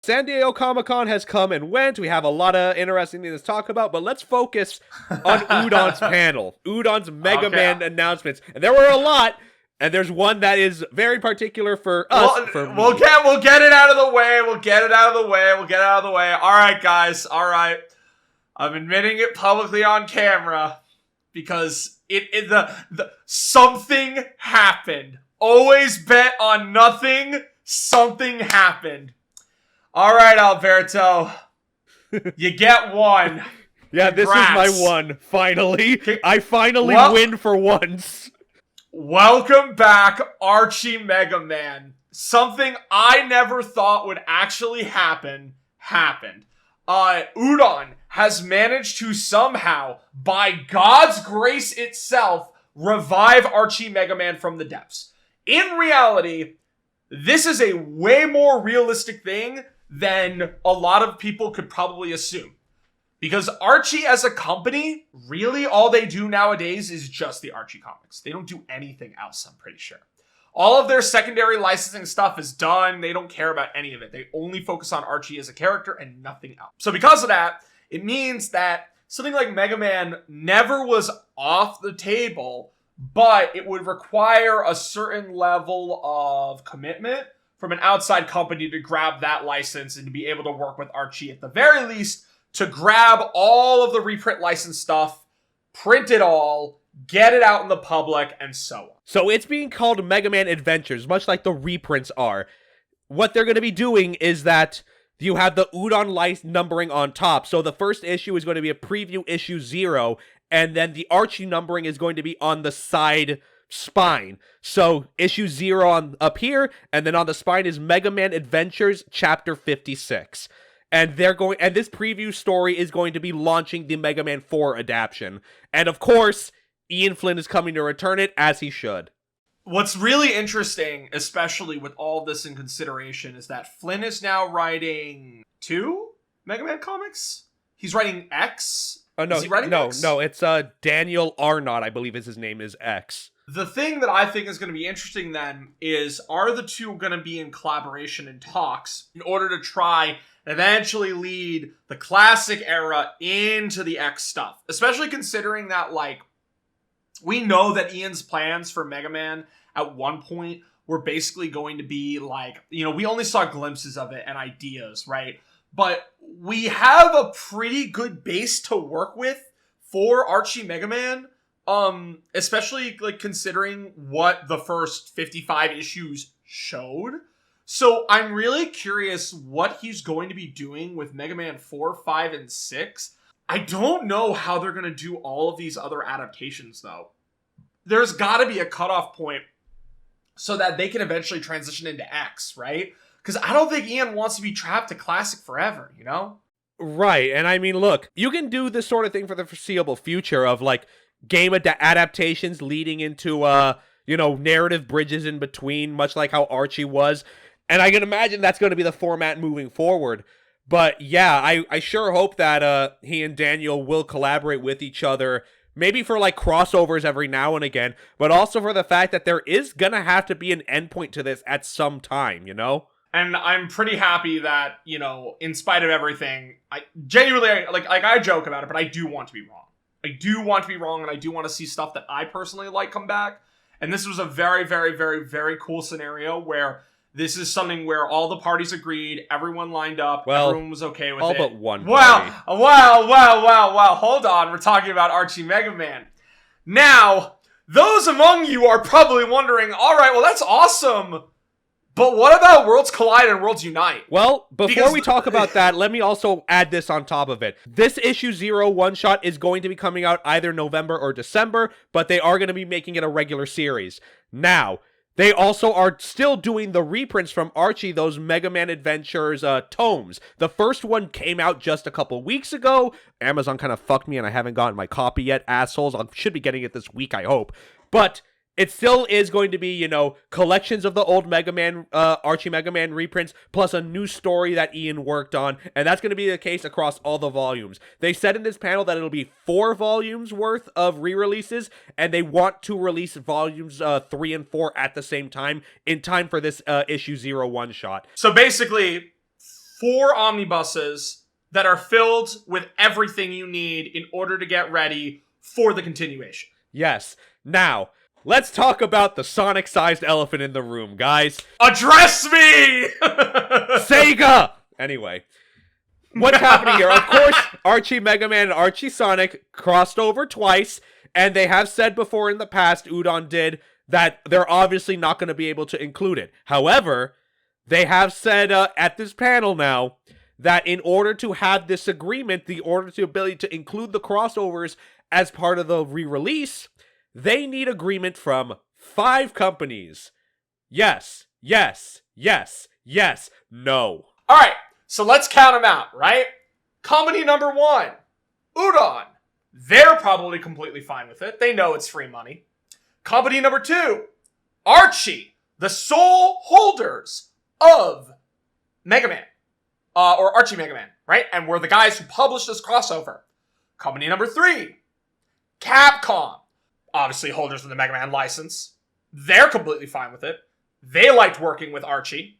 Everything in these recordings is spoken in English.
San Diego Comic-Con has come and went. We have a lot of interesting things to talk about, but let's focus on Udon's panel. Udon's Mega Man announcements. And there were a lot, and there's one that is very particular for us. We'll get it out of the way. We'll get it out of the way. All right, guys. All right. I'm admitting it publicly on camera because something happened. Always bet on nothing. Something happened. All right, Alberto. You get one. Yeah, Congrats. This is my one, finally. I finally win for once. Welcome back, Archie Mega Man. Something I never thought would actually happen, happened. Udon has managed to somehow, by God's grace itself, revive Archie Mega Man from the depths. In reality, this is a way more realistic thing than a lot of people could probably assume. Because Archie as a company, really all they do nowadays is just the Archie comics. They don't do anything else, I'm pretty sure. All of their secondary licensing stuff is done. They don't care about any of it. They only focus on Archie as a character and nothing else. So because of that, it means that something like Mega Man never was off the table, but it would require a certain level of commitment from an outside company to grab that license and to be able to work with Archie at the very least to grab all of the reprint license stuff, print it all, get it out in the public, and so on. So it's being called Mega Man Adventures, much like the reprints are. What they're going to be doing is that you have the Udon license numbering on top. So the first issue is going to be a preview issue 0, and then the Archie numbering is going to be on the side spine. So issue 0 on up here, and then on the spine is Mega Man Adventures Chapter 56. And this preview story is going to be launching the Mega Man 4 adaptation. And of course, Ian Flynn is coming to return it, as he should. What's really interesting, especially with all this in consideration, is that Flynn is now writing 2 Mega Man comics? He's writing X? No, is he writing X? No, it's Daniel Arnott, I believe his name is X. The thing that I think is going to be interesting then is, are the two going to be in collaboration and talks in order to try and eventually lead the classic era into the X stuff? Especially considering that, like, we know that Ian's plans for Mega Man at one point were basically going to be like, we only saw glimpses of it and ideas, right? But we have a pretty good base to work with for Archie Mega Man. Especially like considering what the first 55 issues showed. So I'm really curious what he's going to be doing with Mega Man 4, 5, and 6. I don't know how they're going to do all of these other adaptations though. There's got to be a cutoff point so that they can eventually transition into X, right? Because I don't think Ian wants to be trapped to classic forever, you know? Right, and I mean, look, you can do this sort of thing for the foreseeable future of like game adaptations leading into, narrative bridges in between, much like how Archie was. And I can imagine that's going to be the format moving forward. But yeah, I sure hope that he and Daniel will collaborate with each other, maybe for like crossovers every now and again, but also for the fact that there is going to have to be an endpoint to this at some time, you know? And I'm pretty happy that, in spite of everything, I genuinely, like I joke about it, but I do want to be wrong. I do want to be wrong, and I do want to see stuff that I personally like come back. And this was a very, very, very, very cool scenario where this is something where all the parties agreed, everyone lined up, everyone was okay with it. All but one party. Wow. Hold on, we're talking about Archie Mega Man. Now, those among you are probably wondering, all right, well, that's awesome. But what about Worlds Collide and Worlds Unite? Well, before we talk about that, let me also add this on top of it. This issue 0 one-shot is going to be coming out either November or December, but they are going to be making it a regular series. Now, they also are still doing the reprints from Archie, those Mega Man Adventures tomes. The first one came out just a couple weeks ago. Amazon kind of fucked me and I haven't gotten my copy yet, assholes. I should be getting it this week, I hope. But it still is going to be, collections of the old Mega Man, Archie Mega Man reprints, plus a new story that Ian worked on, and that's going to be the case across all the volumes. They said in this panel that it'll be 4 volumes worth of re-releases, and they want to release volumes 3 and 4 at the same time, in time for this issue 0 one-shot. So basically, 4 omnibuses that are filled with everything you need in order to get ready for the continuation. Yes. Now, let's talk about the Sonic-sized elephant in the room, guys. Address me! Sega! Anyway, what's happening here? Of course, Archie Mega Man and Archie Sonic crossed over twice, and they have said before in the past, Udon did, that they're obviously not going to be able to include it. However, they have said at this panel now that in order to have this agreement, the ability to include the crossovers as part of the re-release, they need agreement from 5 companies. Yes, yes, yes, yes, no. Alright, so let's count them out, right? Company number 1, Udon. They're probably completely fine with it. They know it's free money. Company number 2, Archie, the sole holders of Mega Man. Or Archie Mega Man, right? And we're the guys who published this crossover. Company number 3, Capcom. Obviously holders of the Mega Man license. They're completely fine with it. They liked working with Archie.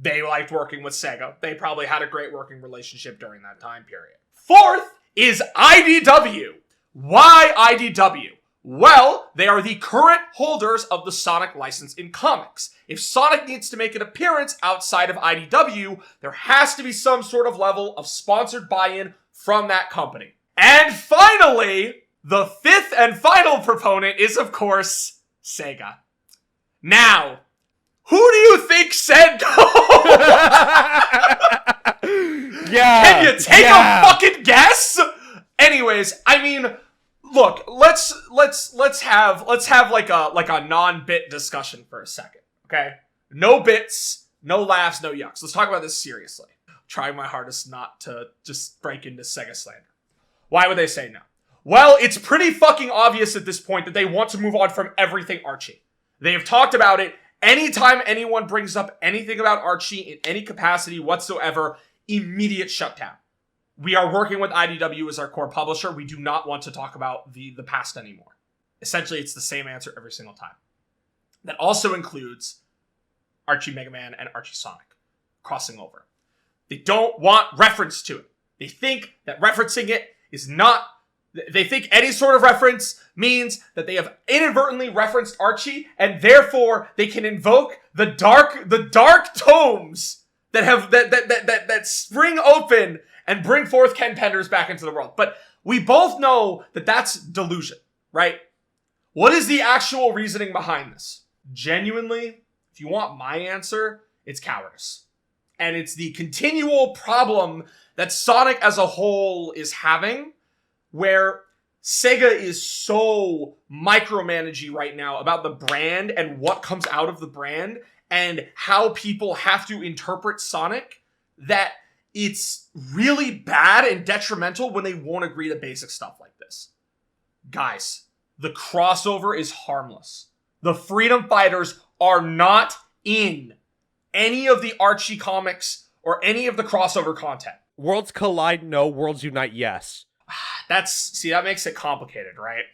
They liked working with Sega. They probably had a great working relationship during that time period. 4th is IDW. Why IDW? Well, they are the current holders of the Sonic license in comics. If Sonic needs to make an appearance outside of IDW, there has to be some sort of level of sponsored buy-in from that company. And finally, the 5th and final proponent is, of course, Sega. Now, who do you think said no? Yeah. Can you take a fucking guess? Anyways, I mean, look, let's have like a non-bit discussion for a second, okay? No bits, no laughs, no yucks. Let's talk about this seriously. Trying my hardest not to just break into Sega slander. Why would they say no? Well, it's pretty fucking obvious at this point that they want to move on from everything Archie. They have talked about it. Anytime anyone brings up anything about Archie in any capacity whatsoever, immediate shutdown. We are working with IDW as our core publisher. We do not want to talk about the past anymore. Essentially, it's the same answer every single time. That also includes Archie Mega Man and Archie Sonic crossing over. They don't want reference to it. They think that referencing it is not... They think any sort of reference means that they have inadvertently referenced Archie, and therefore they can invoke the dark tomes that spring open and bring forth Ken Penders back into the world. But we both know that that's delusion, right? What is the actual reasoning behind this? Genuinely, if you want my answer, it's cowardice. And it's the continual problem that Sonic as a whole is having, where Sega is so micromanagey right now about the brand and what comes out of the brand and how people have to interpret Sonic, that it's really bad and detrimental when they won't agree to basic stuff like this. Guys, the crossover is harmless. The Freedom Fighters are not in any of the Archie comics or any of the crossover content. Worlds collide, no. Worlds unite, yes. That makes it complicated, right?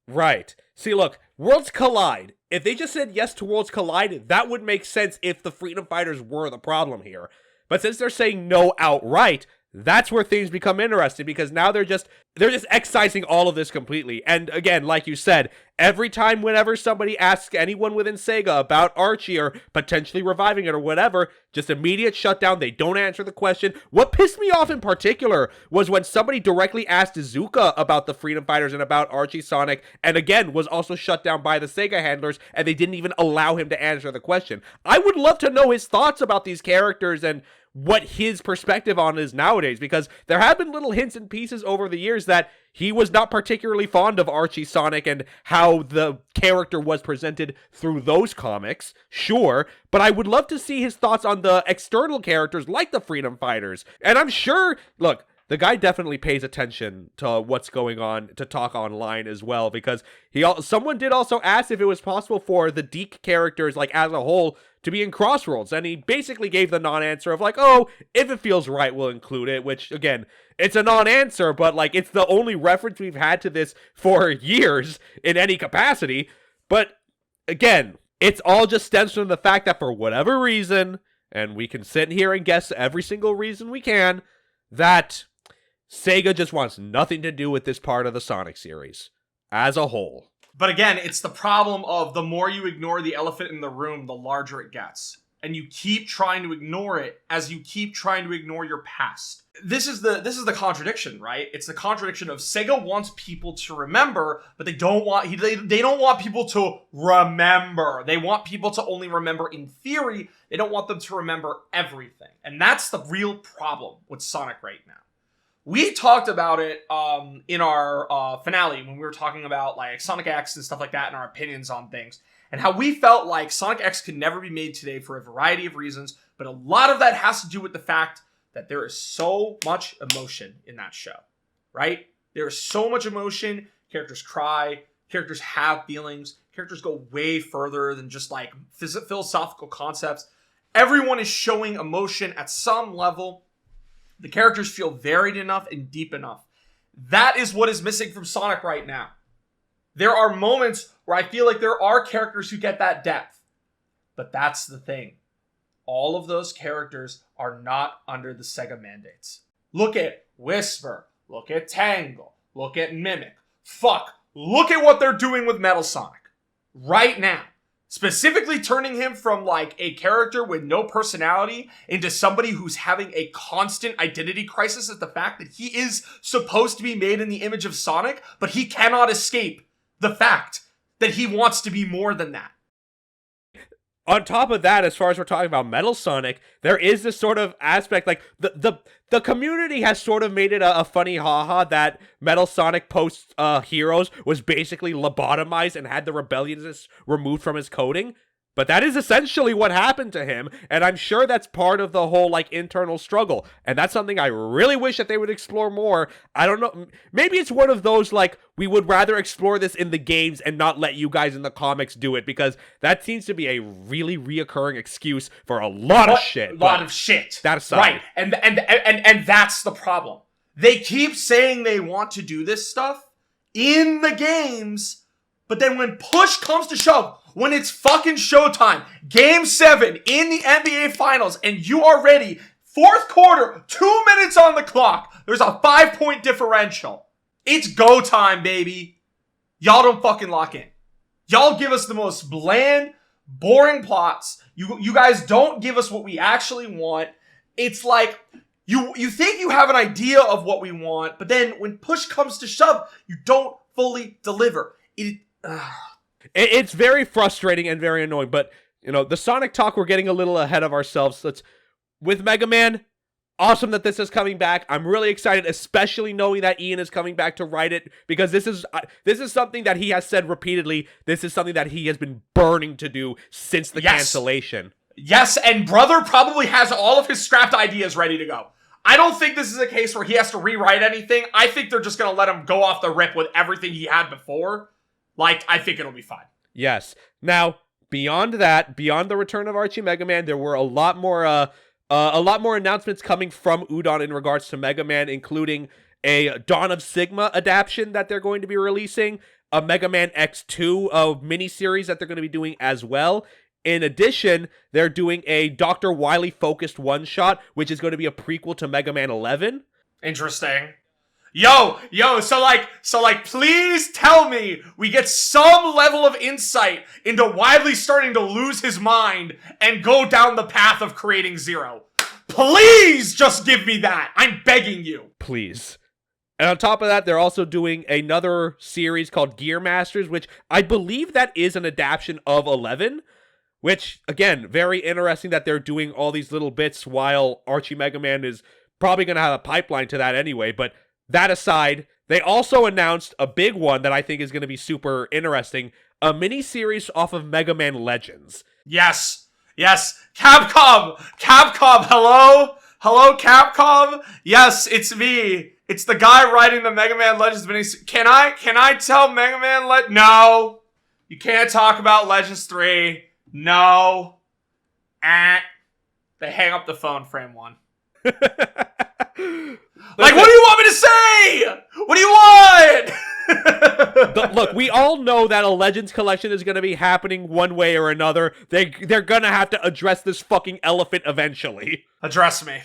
Right. See, look, Worlds Collide. If they just said yes to Worlds Collide, that would make sense if the Freedom Fighters were the problem here. But since they're saying no outright, that's where things become interesting, because now they're just excising all of this completely. And again, like you said, every time whenever somebody asks anyone within Sega about Archie or potentially reviving it or whatever, just immediate shutdown. They don't answer the question. What pissed me off in particular was when somebody directly asked Izuka about the Freedom Fighters and about Archie Sonic, and again was also shut down by the Sega handlers, and they didn't even allow him to answer the question. I would love to know his thoughts about these characters and what his perspective on is nowadays, because there have been little hints and pieces over the years that he was not particularly fond of Archie Sonic and how the character was presented through those comics, sure, but I would love to see his thoughts on the external characters like the Freedom Fighters. And I'm sure, look, the guy definitely pays attention to what's going on to talk online as well, because someone did also ask if it was possible for the Deke characters, like as a whole, to be in Crossworlds, and he basically gave the non-answer of like, oh, if it feels right, we'll include it, which, again, it's a non-answer, but like, it's the only reference we've had to this for years in any capacity. But again, it's all just stems from the fact that for whatever reason, and we can sit here and guess every single reason we can, that Sega just wants nothing to do with this part of the Sonic series as a whole. But again, it's the problem of the more you ignore the elephant in the room, the larger it gets. And you keep trying to ignore it as you keep trying to ignore your past. This is the contradiction, right? It's the contradiction of Sega wants people to remember, but they don't want people to remember. They want people to only remember in theory. They don't want them to remember everything. And that's the real problem with Sonic right now. We talked about it in our finale when we were talking about like Sonic X and stuff like that and our opinions on things. And how we felt like Sonic X could never be made today for a variety of reasons, but a lot of that has to do with the fact that there is so much emotion in that show, right? There is so much emotion. Characters cry, characters have feelings, characters go way further than just like philosophical concepts. Everyone is showing emotion at some level. The characters feel varied enough and deep enough. That is what is missing from Sonic right now. There are moments where I feel like there are characters who get that depth. But that's the thing. All of those characters are not under the Sega mandates. Look at Whisper. Look at Tangle. Look at Mimic. Look at what they're doing with Metal Sonic. Right now. Specifically turning him from like a character with no personality into somebody who's having a constant identity crisis at the fact that he is supposed to be made in the image of Sonic, but he cannot escape the fact that he wants to be more than that. On top of that, as far as we're talking about Metal Sonic, there is this sort of aspect, like, the community has sort of made it a funny haha that Metal Sonic post Heroes was basically lobotomized and had the rebelliousness removed from his coding. But that is essentially what happened to him, and I'm sure that's part of the whole, like, internal struggle. And that's something I really wish that they would explore more. I don't know, maybe it's one of those, like, we would rather explore this in the games and not let you guys in the comics do it, because that seems to be a really reoccurring excuse for a lot of shit. That aside. Right, and that's the problem. They keep saying they want to do this stuff in the games, but then when push comes to shove, when it's fucking showtime, Game 7 in the NBA Finals, and you are ready, fourth quarter, 2 minutes on the clock, there's a 5-point differential. It's go time, baby. Y'all don't fucking lock in. Y'all give us the most bland, boring plots. You guys don't give us what we actually want. It's like, you think you have an idea of what we want, but then when push comes to shove, you don't fully deliver. It's very frustrating and very annoying, but, you know, the Sonic talk, we're getting a little ahead of ourselves. With Mega Man, awesome that this is coming back. I'm really excited, especially knowing that Ian is coming back to write it, because this is something that he has said repeatedly. This is something that he has been burning to do since the cancellation. Yes, and Brother probably has all of his scrapped ideas ready to go. I don't think this is a case where he has to rewrite anything. I think they're just going to let him go off the rip with everything he had before. Like, I think it'll be fine. Yes. Now, beyond that, beyond the return of Archie Mega Man, there were a lot more announcements coming from Udon in regards to Mega Man, including a Dawn of Sigma adaptation that they're going to be releasing, a Mega Man X2 miniseries that they're going to be doing as well. In addition, they're doing a Dr. Wily focused one-shot, which is going to be a prequel to Mega Man 11. Interesting. Yo, so like, please tell me we get some level of insight into Wily starting to lose his mind and go down the path of creating Zero. Please just give me that. I'm begging you. Please. And on top of that, they're also doing another series called Gear Masters, which I believe that is an adaptation of 11, which, again, very interesting that they're doing all these little bits while Archie Mega Man is probably going to have a pipeline to that anyway, but that aside, they also announced a big one that I think is going to be super interesting, a mini-series off of Mega Man Legends. Yes, Capcom, hello, Capcom, yes, it's me, it's the guy writing the Mega Man Legends mini-series. Can I tell Mega Man no, you can't talk about Legends 3, no, they hang up the phone, frame 1. Like, what do you want me to say? What do you want? Look, we all know that a Legends collection is going to be happening one way or another. They're going to have to address this fucking elephant eventually. Address me.